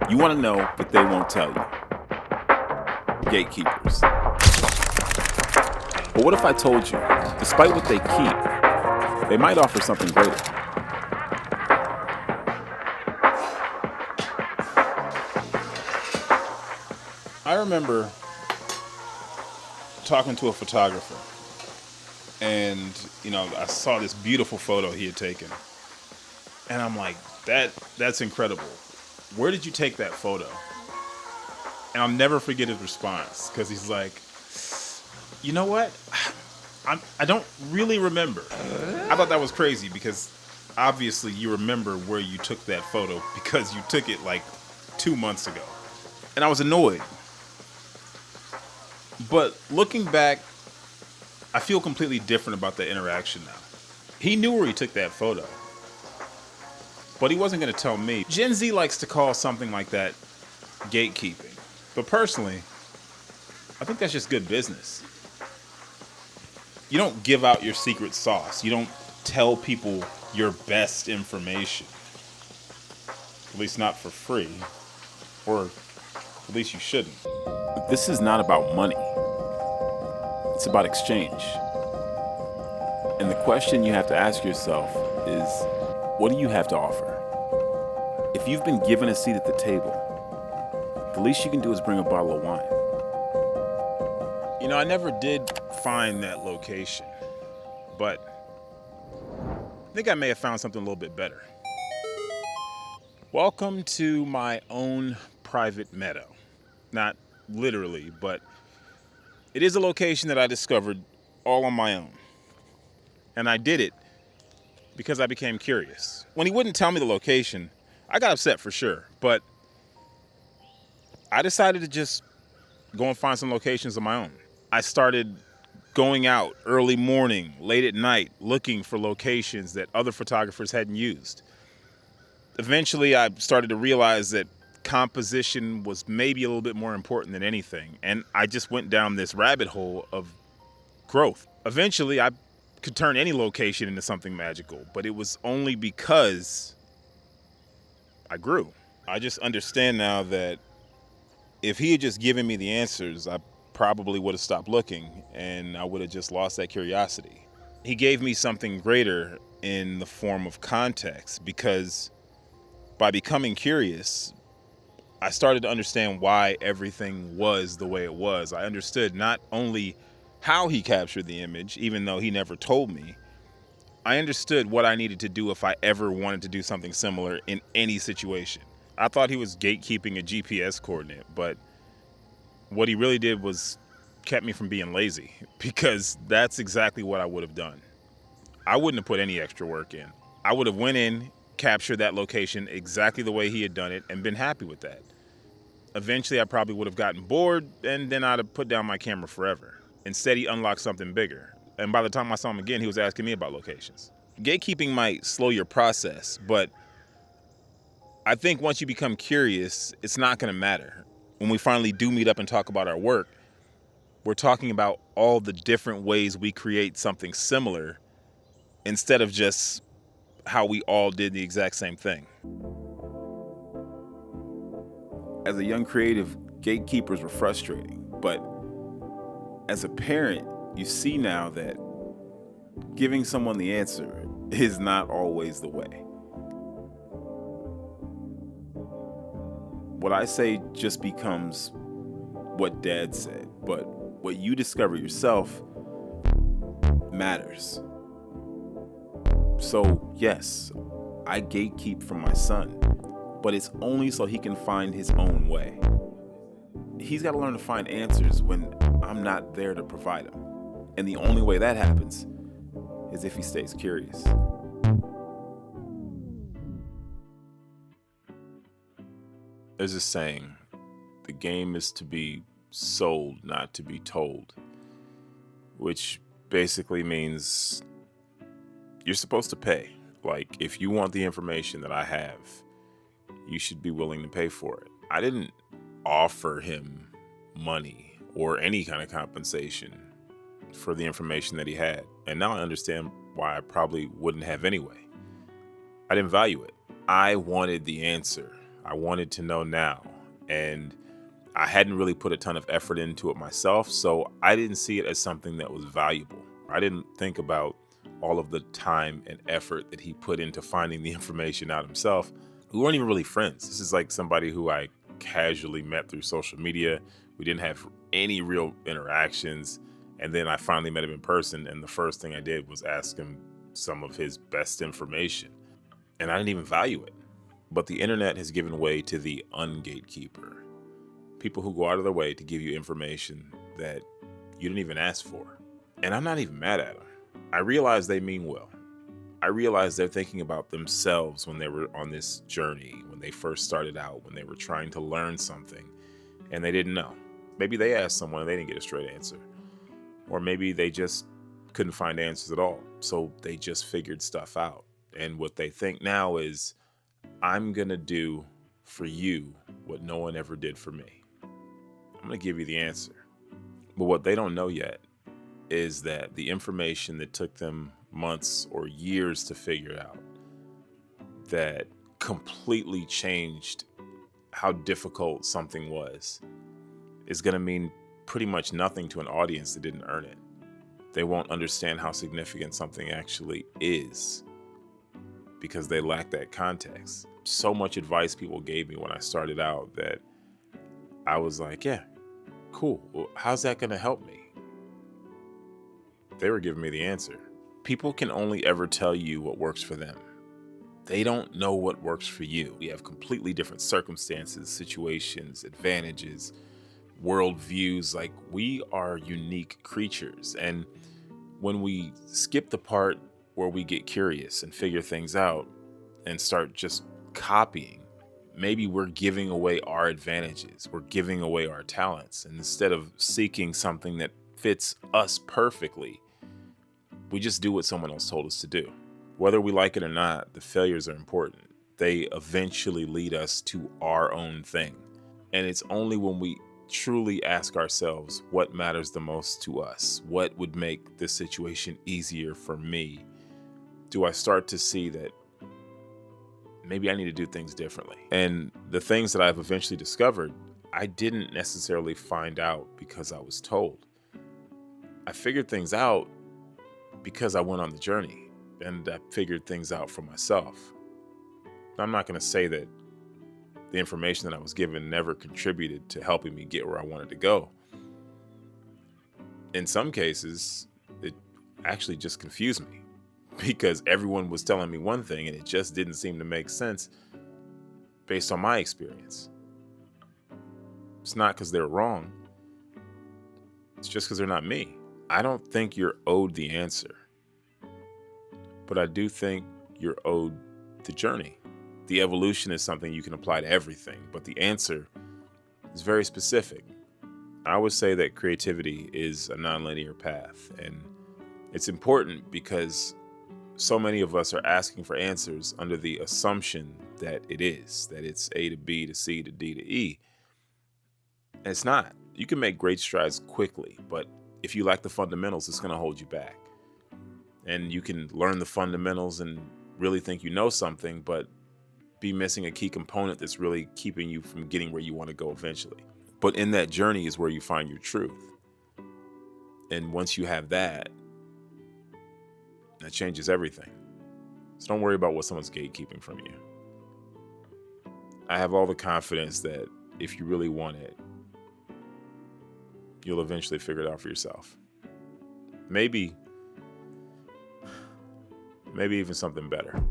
You want to know, but they won't tell you. Gatekeepers. But what if I told you, despite what they keep, they might offer something greater? I remember talking to a photographer, and I saw this beautiful photo he had taken, and I'm like, that's incredible. Where did you take that photo? And I'll never forget his response, because he's like, you know what? I don't really remember. I thought that was crazy, because obviously you remember where you took that photo because you took it like 2 months ago. And I was annoyed. But looking back, I feel completely different about the interaction now. He knew where he took that photo, but he wasn't going to tell me. Gen Z likes to call something like that gatekeeping. But personally, I think that's just good business. You don't give out your secret sauce. You don't tell people your best information. At least not for free. Or at least you shouldn't. This is not about money. It's about exchange. And the question you have to ask yourself is, what do you have to offer? If you've been given a seat at the table, the least you can do is bring a bottle of wine. I never did find that location, but I think I may have found something a little bit better. Welcome to my own private meadow. Not literally, but it is a location that I discovered all on my own. And I did it because I became curious. When he wouldn't tell me the location, I got upset for sure, but I decided to just go and find some locations of my own. I started going out early morning, late at night, looking for locations that other photographers hadn't used. Eventually, I started to realize that composition was maybe a little bit more important than anything, and I just went down this rabbit hole of growth. Eventually, I could turn any location into something magical, but it was only because I grew. I just understand now that if he had just given me the answers, I probably would have stopped looking, and I would have just lost that curiosity. He gave me something greater in the form of context, because by becoming curious, I started to understand why everything was the way it was. I understood not only how he captured the image, even though he never told me. I understood what I needed to do if I ever wanted to do something similar in any situation. I thought he was gatekeeping a GPS coordinate, but what he really did was kept me from being lazy, because that's exactly what I would have done. I wouldn't have put any extra work in. I would have went in, captured that location exactly the way he had done it, and been happy with that. Eventually, I probably would have gotten bored, and then I'd have put down my camera forever. Instead, he unlocked something bigger. And by the time I saw him again, he was asking me about locations. Gatekeeping might slow your process, but I think once you become curious, it's not going to matter. When we finally do meet up and talk about our work, we're talking about all the different ways we create something similar, instead of just how we all did the exact same thing. As a young creative, gatekeepers were frustrating, but as a parent, you see now that giving someone the answer is not always the way. What I say just becomes what Dad said, but what you discover yourself matters. So yes, I gatekeep from my son, but it's only so he can find his own way. He's got to learn to find answers when I'm not there to provide them. And the only way that happens is if he stays curious. There's a saying, the game is to be sold, not to be told, which basically means you're supposed to pay. Like, if you want the information that I have, you should be willing to pay for it. I didn't offer him money or any kind of compensation for the information that he had. And now I understand why I probably wouldn't have anyway. I didn't value it. I wanted the answer. I wanted to know now. And I hadn't really put a ton of effort into it myself, so I didn't see it as something that was valuable. I didn't think about all of the time and effort that he put into finding the information out himself. We weren't even really friends. This is like somebody who I casually met through social media. We didn't have any real interactions. And then I finally met him in person, and the first thing I did was ask him some of his best information. And I didn't even value it. But the internet has given way to the ungatekeeper. People who go out of their way to give you information that you didn't even ask for. And I'm not even mad at them. I realize they mean well. I realize they're thinking about themselves when they were on this journey, when they first started out, when they were trying to learn something and they didn't know. Maybe they asked someone and they didn't get a straight answer. Or maybe they just couldn't find answers at all. So they just figured stuff out. And what they think now is, I'm going to do for you what no one ever did for me. I'm going to give you the answer. But what they don't know yet is that the information that took them months or years to figure out, that completely changed how difficult something was, is going to mean pretty much nothing to an audience that didn't earn it. They won't understand how significant something actually is because they lack that context. So much advice people gave me when I started out that I was like, yeah, cool. Well, how's that going to help me? They were giving me the answer. People can only ever tell you what works for them. They don't know what works for you. We have completely different circumstances, situations, advantages, worldviews. Like, we are unique creatures. And when we skip the part where we get curious and figure things out and start just copying, maybe we're giving away our advantages. We're giving away our talents. And instead of seeking something that fits us perfectly, we just do what someone else told us to do. Whether we like it or not, the failures are important. They eventually lead us to our own thing. And it's only when we truly ask ourselves what matters the most to us, what would make this situation easier for me, do I start to see that maybe I need to do things differently. And the things that I've eventually discovered, I didn't necessarily find out because I was told. I figured things out because I went on the journey and I figured things out for myself. I'm not going to say that the information that I was given never contributed to helping me get where I wanted to go. In some cases, it actually just confused me because everyone was telling me one thing and it just didn't seem to make sense based on my experience. It's not because they're wrong. It's just because they're not me. I don't think you're owed the answer, but I do think you're owed the journey. The evolution is something you can apply to everything, but the answer is very specific. I would say that creativity is a nonlinear path, and it's important because so many of us are asking for answers under the assumption that it's A to B to C to D to E. And it's not. You can make great strides quickly, but if you lack the fundamentals, it's going to hold you back. And you can learn the fundamentals and really think you know something, but be missing a key component that's really keeping you from getting where you want to go eventually. But in that journey is where you find your truth. And once you have that, that changes everything. So don't worry about what someone's gatekeeping from you. I have all the confidence that if you really want it, you'll eventually figure it out for yourself. Maybe even something better.